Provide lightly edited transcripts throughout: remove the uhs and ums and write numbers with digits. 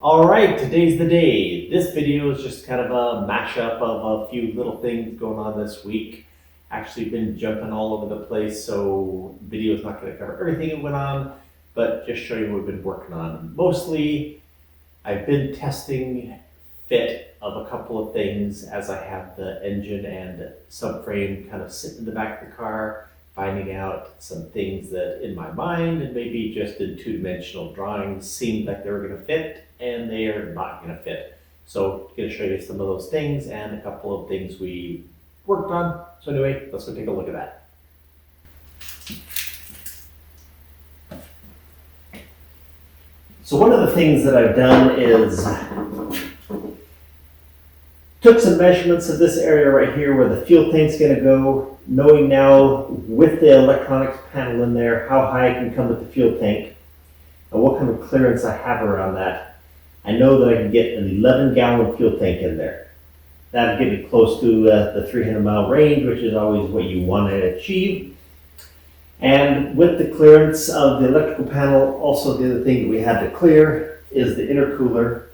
All right, today's the day. This video is just kind of a mashup of a few little things going on this week. Actually been jumping all over the place, so video is not going to cover everything that went on, but just show you what we've been working on. Mostly, I've been testing fit of a couple of things as I have the engine and subframe kind of sitting in the back of the car, finding out some things that in my mind and maybe just in two-dimensional drawings seemed like they were going to fit, and they are not going to fit. So I'm going to show you some of those things and a couple of things we worked on. So anyway, let's go take a look at that. So one of the things that I've done is took some measurements of this area right here where the fuel tank's going to go, knowing now with the electronics panel in there how high I can come with the fuel tank and what kind of clearance I have around that. I know that I can get an 11-gallon fuel tank in there. That'll get me close to the 300-mile range, which is always what you want to achieve. And with the clearance of the electrical panel, also the other thing that we had to clear is the intercooler.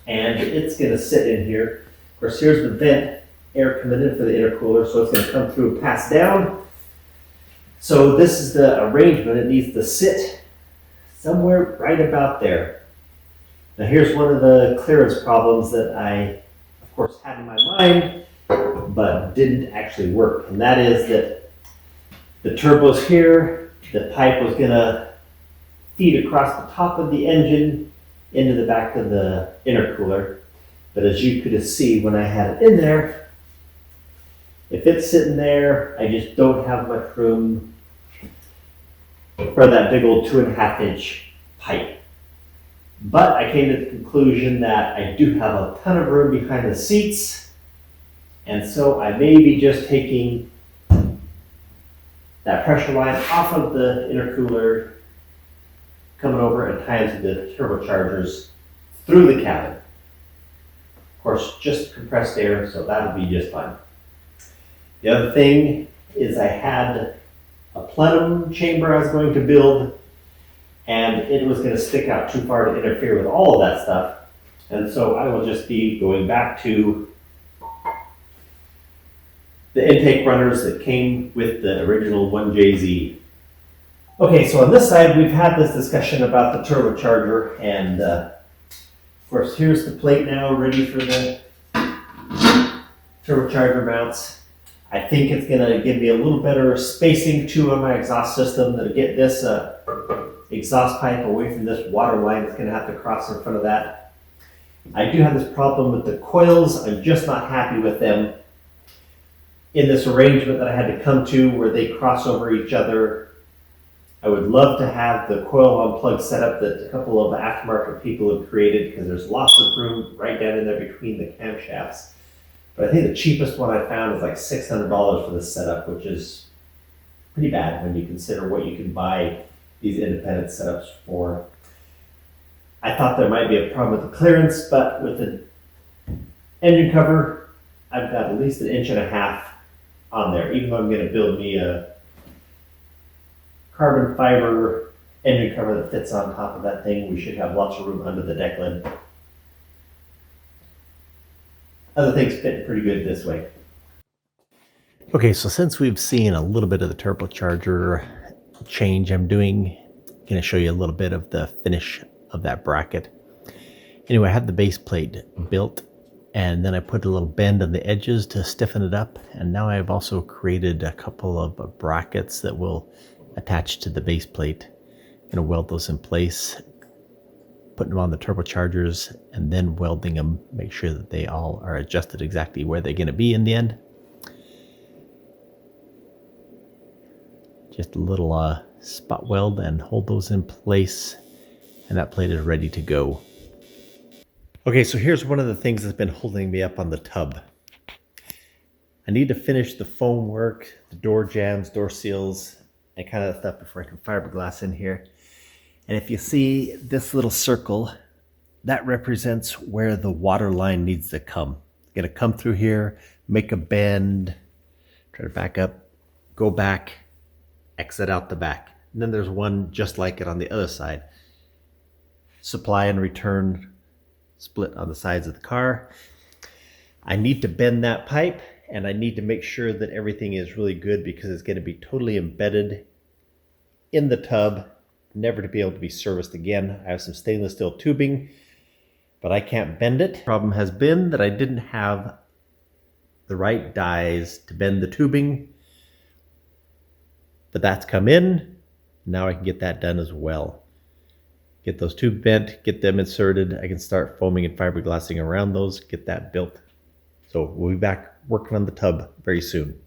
And it's going to sit in here. Of course, here's the vent, air coming in for the intercooler, so it's going to come through and pass down. So this is the arrangement. It needs to sit somewhere right about there. Now here's one of the clearance problems that I, of course, had in my mind, but didn't actually work. And that is that the turbo's here, the pipe was going to feed across the top of the engine into the back of the intercooler. But as you could see when I had it in there, if it's sitting there, I just don't have much room for that big old 2.5-inch pipe. But I came to the conclusion that I do have a ton of room behind the seats, and so I may be just taking that pressure line off of the intercooler, coming over and tying to the turbochargers through the cabin. Of course, just compressed air, so that'll be just fine. The other thing is I had a plenum chamber I was going to build, and it was going to stick out too far to interfere with all of that stuff. And so I will just be going back to the intake runners that came with the original 1JZ. Okay, so on this side, we've had this discussion about the turbocharger, and of course, here's the plate now ready for the turbocharger mounts. I think it's going to give me a little better spacing too on my exhaust system to get this exhaust pipe away from this water line that's going to have to cross in front of that. I do have this problem with the coils. I'm just not happy with them in this arrangement that I had to come to where they cross over each other. I would love to have the coil on plug setup that a couple of aftermarket people have created, because there's lots of room right down in there between the camshafts. But I think the cheapest one I found is like $600 for this setup, which is pretty bad when you consider what you can buy these independent setups for. I thought there might be a problem with the clearance, but with the engine cover, I've got at least 1.5 inches on there. Even though I'm going to build me a carbon fiber engine cover that fits on top of that thing, we should have lots of room under the deck lid. Other things fit pretty good this way. Okay, so since we've seen a little bit of the turbocharger change I'm going to show you a little bit of the finish of that bracket. Anyway, I had the base plate built, and then I put a little bend on the edges to stiffen it up, and now I've also created a couple of brackets that will attach to the base plate. I'm going to weld those in place, putting them on the turbochargers, and then welding them, make sure that they all are adjusted exactly where they're going to be in the end. Just a little spot weld and hold those in place, and that plate is ready to go. Okay, so here's one of the things that's been holding me up on the tub. I need to finish the foam work, the door jambs, door seals, and kind of that stuff before I can fiberglass in here. And if you see this little circle, that represents where the water line needs to come. It's going to come through here, make a bend, try to back up, go back, exit out the back. And then there's one just like it on the other side. supply and return split on the sides of the car. I need to bend that pipe, and I need to make sure that everything is really good because it's going to be totally embedded in the tub, never to be able to be serviced again. I have some stainless steel tubing, but I can't bend it. Problem has been that I didn't have the right dies to bend the tubing, but that's come in. Now I can get that done as well. Get those tubes bent, get them inserted. I can start foaming and fiberglassing around those, get that built. So we'll be back working on the tub very soon.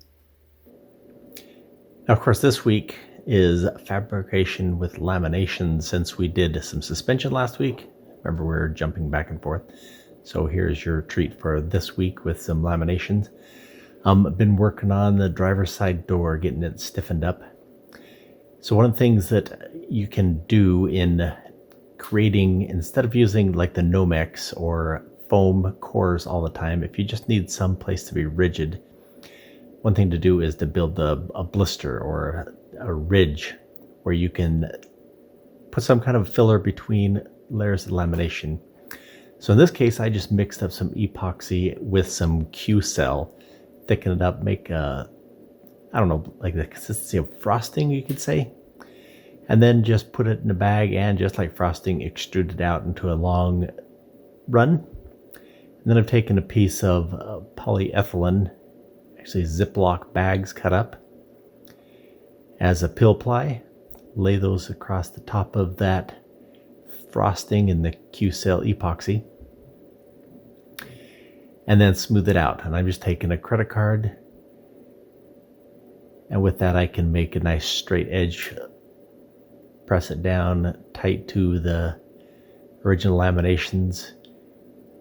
Now, of course, this week is fabrication with lamination since we did some suspension last week. Remember, we were jumping back and forth. So here's your treat for this week with some laminations. I've been working on the driver's side door, getting it stiffened up. So one of the things that you can do in creating, instead of using like the Nomex or foam cores all the time, if you just need some place to be rigid, one thing to do is to build a blister or a ridge where you can put some kind of filler between layers of lamination. So in this case, I just mixed up some epoxy with some Q-cell, thicken it up, make I don't know, like the consistency of frosting, you could say. And then just put it in a bag and just like frosting, extrude it out into a long run. And then I've taken a piece of polyethylene, actually Ziploc bags cut up as a pill ply, lay those across the top of that frosting and the Q-cell epoxy, and then smooth it out. And I'm just taking a credit card, and with that I can make a nice straight edge, press it down tight to the original laminations,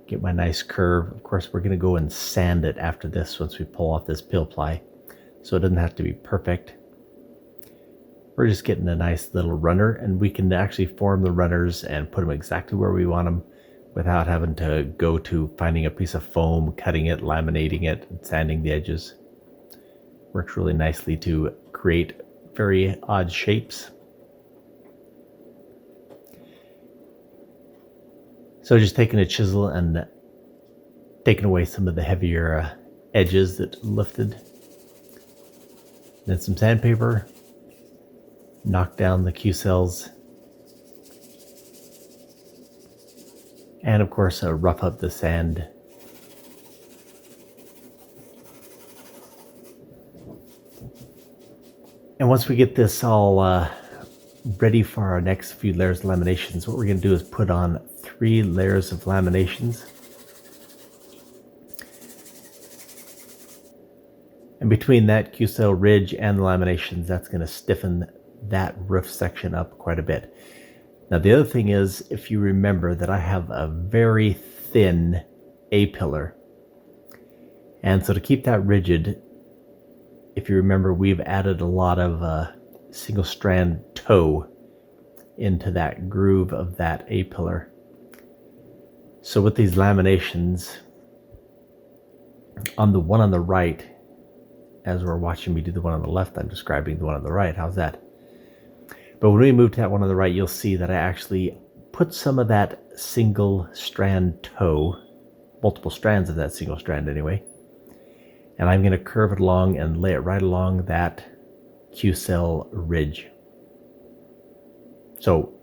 get my nice curve. Of course, we're going to go and sand it after this once we pull off this pill ply, so it doesn't have to be perfect. We're just getting a nice little runner, and we can actually form the runners and put them exactly where we want them without having to go to finding a piece of foam, cutting it, laminating it, and sanding the edges. Works really nicely to create very odd shapes. So just taking a chisel and taking away some of the heavier edges that lifted. Then some sandpaper, knock down the Q-cells, and of course rough up the sand. And once we get this all ready for our next few layers of laminations, what we're going to do is put on 3 layers of laminations. And between that Q-cell ridge and the laminations, that's going to stiffen that roof section up quite a bit. Now the other thing is, if you remember that I have a very thin A-pillar, and so to keep that rigid, if you remember, we've added a lot of single strand tow into that groove of that A-pillar. So with these laminations, on the one on the right, as we're watching me do the one on the left, I'm describing the one on the right. How's that? But when we move to that one on the right, you'll see that I actually put some of that single strand tow, multiple strands of that single strand anyway, and I'm going to curve it along and lay it right along that Q-cell ridge. So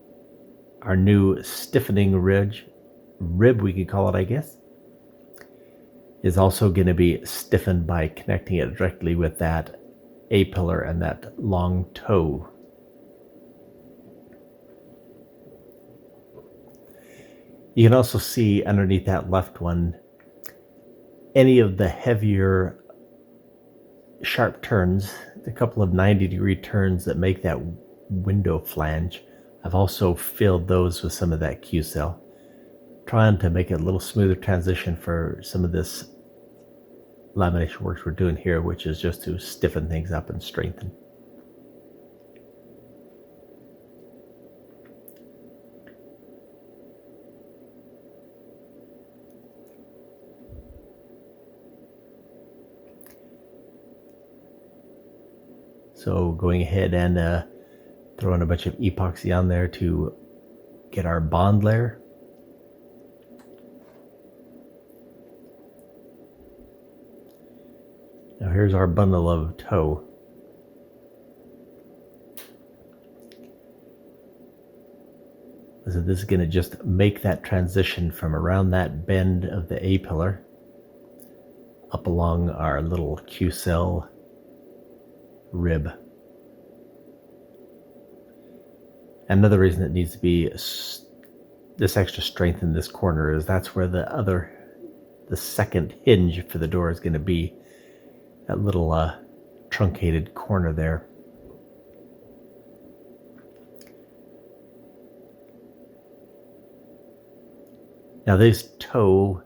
our new stiffening rib, we could call it, I guess, is also going to be stiffened by connecting it directly with that A-pillar and that long toe. You can also see underneath that left one, any of the heavier sharp turns, a couple of 90-degree turns that make that window flange. I've also filled those with some of that Q-cell, trying to make it a little smoother transition for some of this lamination works we're doing here, which is just to stiffen things up and strengthen. So going ahead and throwing a bunch of epoxy on there to get our bond layer. Now here's our bundle of tow. So this is going to just make that transition from around that bend of the A-pillar up along our little Q-cell rib. Another reason it needs to be this extra strength in this corner is that's where the second hinge for the door is going to be. That little truncated corner there. Now this toe,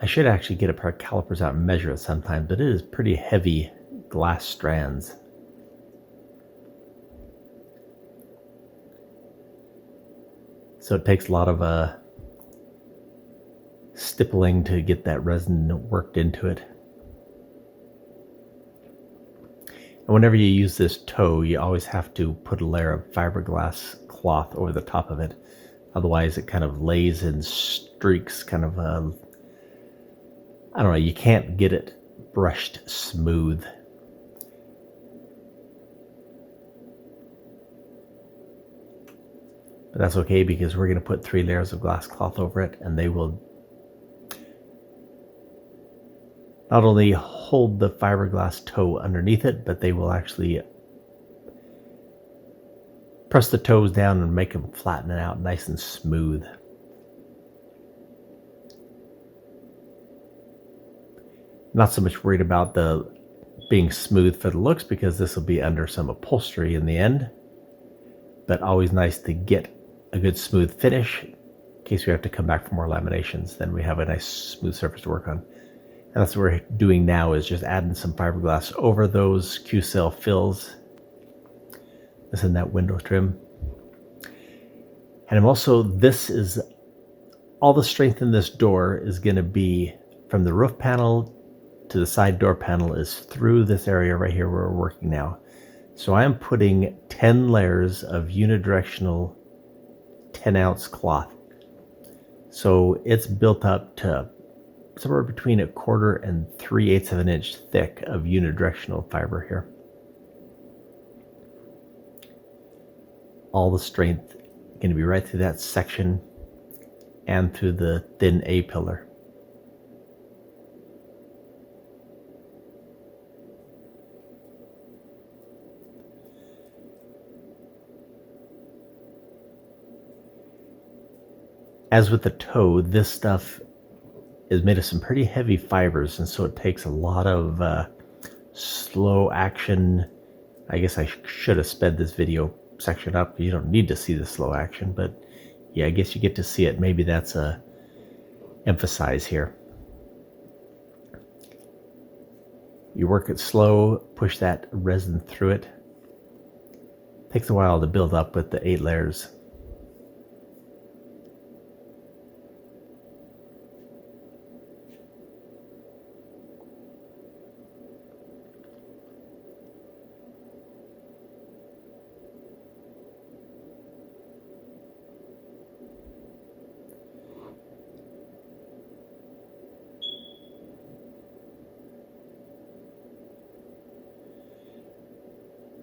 I should actually get a pair of calipers out and measure it sometime, but it is pretty heavy glass strands. So it takes a lot of stippling to get that resin worked into it. And whenever you use this toe, you always have to put a layer of fiberglass cloth over the top of it. Otherwise it kind of lays in streaks, kind of, I don't know, you can't get it brushed smooth. But that's okay because we're going to put 3 layers of glass cloth over it, and they will not only hold the fiberglass toe underneath it, but they will actually press the toes down and make them flatten it out nice and smooth. Not so much worried about the being smooth for the looks because this will be under some upholstery in the end, but always nice to get a good smooth finish in case we have to come back for more laminations. Then we have a nice smooth surface to work on. And that's what we're doing now, is just adding some fiberglass over those Q-cell fills. This in that window trim. And I'm also, this is, all the strength in this door is going to be from the roof panel to the side door panel is through this area right here where we're working now. So I'm putting 10 layers of unidirectional 10-ounce cloth. So it's built up to somewhere between 1/4 and 3/8 of an inch thick of unidirectional fiber here. All the strength going to be right through that section and through the thin A-pillar. As with the toe, this stuff is made of some pretty heavy fibers, and so it takes a lot of slow action. I guess I should have sped this video section up. You don't need to see the slow action, but yeah, I guess you get to see it. Maybe that's a emphasize here. You work it slow, push that resin through it. Takes a while to build up with the 8 layers.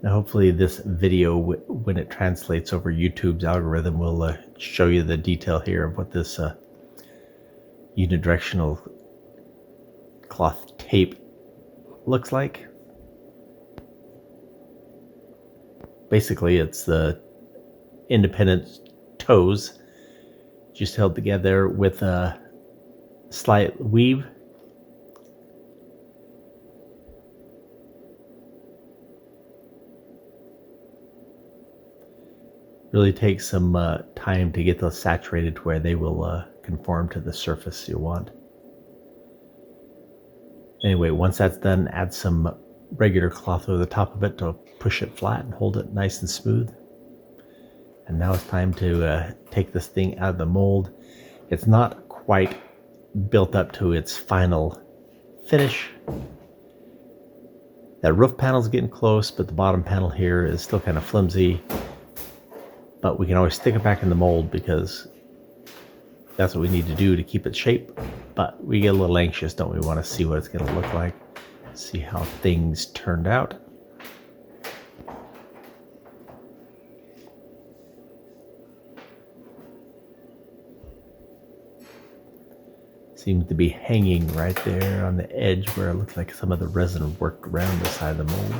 Now hopefully this video, when it translates over YouTube's algorithm, will show you the detail here of what this unidirectional cloth tape looks like. Basically it's the independent toes just held together with a slight weave. Really takes some time to get those saturated to where they will conform to the surface you want. Anyway, once that's done, add some regular cloth over the top of it to push it flat and hold it nice and smooth. And now it's time to take this thing out of the mold. It's not quite built up to its final finish. That roof panel's getting close, but the bottom panel here is still kind of flimsy. but we can always stick it back in the mold because that's what we need to do to keep its shape. But we get a little anxious, don't we? Want to see what it's going to look like, see how things turned out. Seems to be hanging right there on the edge where it looks like some of the resin worked around the side of the mold.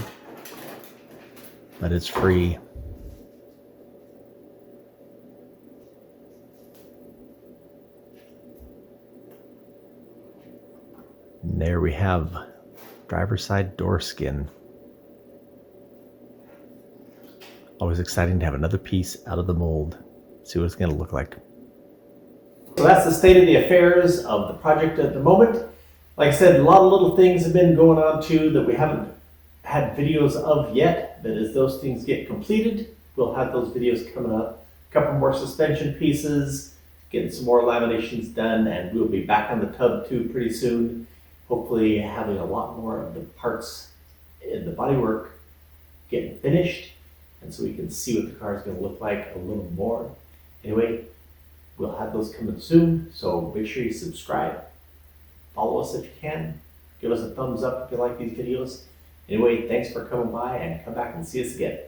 But it's free. And there we have driver's side door skin. Always exciting to have another piece out of the mold. See what it's going to look like. So that's the state of the affairs of the project at the moment. Like I said, a lot of little things have been going on too that we haven't had videos of yet. But as those things get completed, we'll have those videos coming up. A couple more suspension pieces, getting some more laminations done, and we'll be back on the tub too pretty soon. Hopefully having a lot more of the parts in the bodywork getting finished, and so we can see what the car is going to look like a little more. Anyway, we'll have those coming soon, so make sure you subscribe. Follow us if you can. Give us a thumbs up if you like these videos. Anyway, thanks for coming by, and come back and see us again.